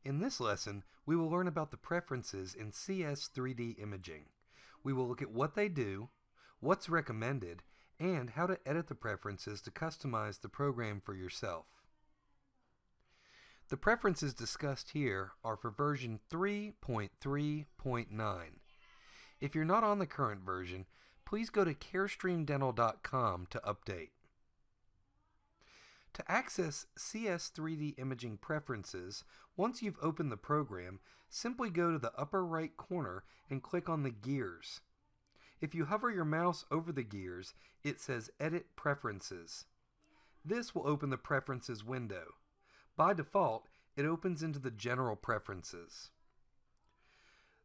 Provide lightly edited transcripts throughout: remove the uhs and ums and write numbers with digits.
In this lesson, we will learn about the preferences in CS 3D imaging. We will look at what they do, what's recommended, and how to edit the preferences to customize the program for yourself. The preferences discussed here are for version 3.3.9. If you're not on the current version, please go to carestreamdental.com to update. To access CS 3D imaging preferences, once you've opened the program, simply go to the upper right corner and click on the gears. If you hover your mouse over the gears, it says Edit Preferences. This will open the Preferences window. By default, it opens into the General Preferences.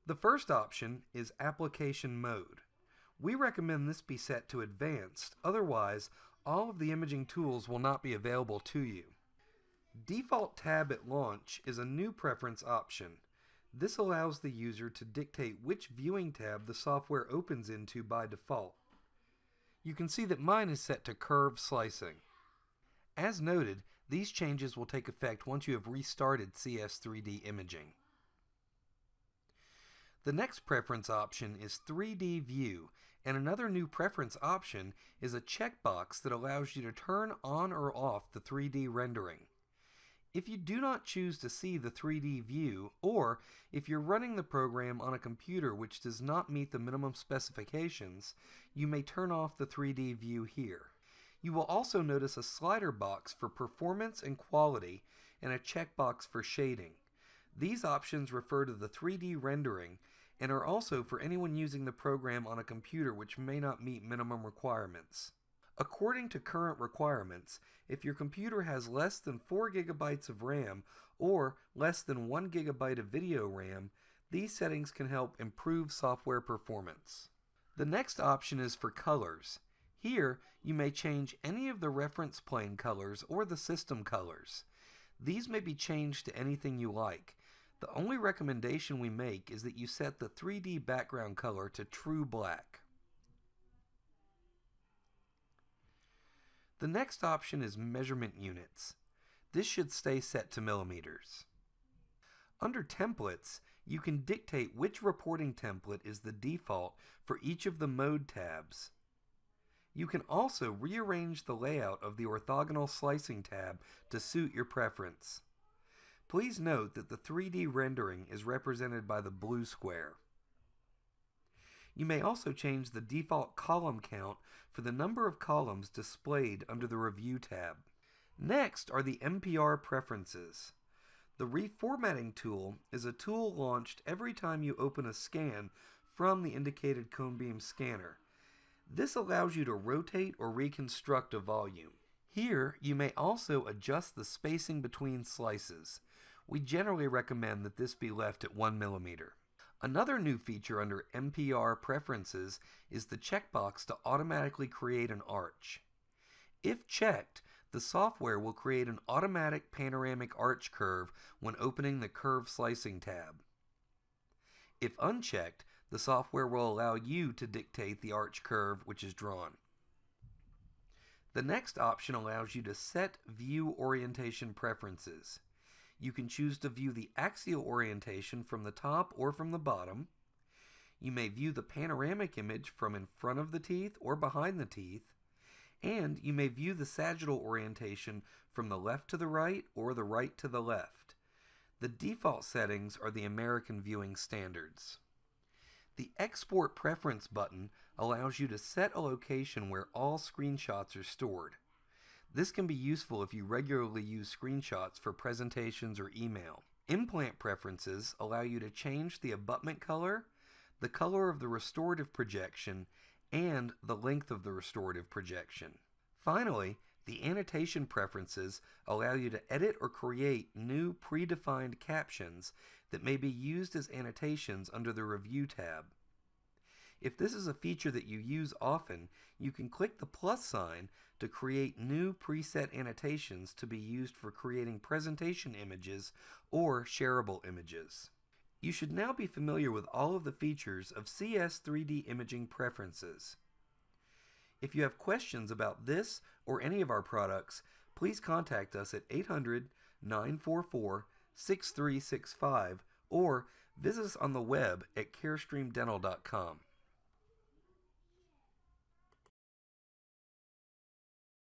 The first option is Application Mode. We recommend this be set to Advanced, otherwise all of the imaging tools will not be available to you. Default Tab at Launch is a new preference option. This allows the user to dictate which viewing tab the software opens into by default. You can see that mine is set to Curve Slicing. As noted, these changes will take effect once you have restarted CS 3D imaging. The next preference option is 3D View, and another new preference option is a checkbox that allows you to turn on or off the 3D rendering. If you do not choose to see the 3D view, or if you're running the program on a computer which does not meet the minimum specifications, you may turn off the 3D view here. You will also notice a slider box for performance and quality and a checkbox for shading. These options refer to the 3D rendering and are also for anyone using the program on a computer which may not meet minimum requirements. According to current requirements, if your computer has less than 4 GB of RAM or less than 1 GB of video RAM, these settings can help improve software performance. The next option is for colors. Here, you may change any of the reference plane colors or the system colors. These may be changed to anything you like. The only recommendation we make is that you set the 3D background color to true black. The next option is measurement units. This should stay set to millimeters. Under templates, you can dictate which reporting template is the default for each of the mode tabs. You can also rearrange the layout of the orthogonal slicing tab to suit your preference. Please note that the 3D rendering is represented by the blue square. You may also change the default column count for the number of columns displayed under the Review tab. Next are the MPR preferences. The reformatting tool is a tool launched every time you open a scan from the indicated cone beam scanner. This allows you to rotate or reconstruct a volume. Here, you may also adjust the spacing between slices. We generally recommend that this be left at 1 mm. Another new feature under MPR preferences is the checkbox to automatically create an arch. If checked, the software will create an automatic panoramic arch curve when opening the Curve Slicing tab. If unchecked, the software will allow you to dictate the arch curve which is drawn. The next option allows you to set view orientation preferences. You can choose to view the axial orientation from the top or from the bottom. You may view the panoramic image from in front of the teeth or behind the teeth. And you may view the sagittal orientation from the left to the right or the right to the left. The default settings are the American viewing standards. The Export Preference button allows you to set a location where all screenshots are stored. This can be useful if you regularly use screenshots for presentations or email. Implant preferences allow you to change the abutment color, the color of the restorative projection, and the length of the restorative projection. Finally, the annotation preferences allow you to edit or create new predefined captions that may be used as annotations under the Review tab. If this is a feature that you use often, you can click the plus sign to create new preset annotations to be used for creating presentation images or shareable images. You should now be familiar with all of the features of CS 3D imaging preferences. If you have questions about this or any of our products, please contact us at 800-944 6365 or visit us on the web at carestreamdental.com.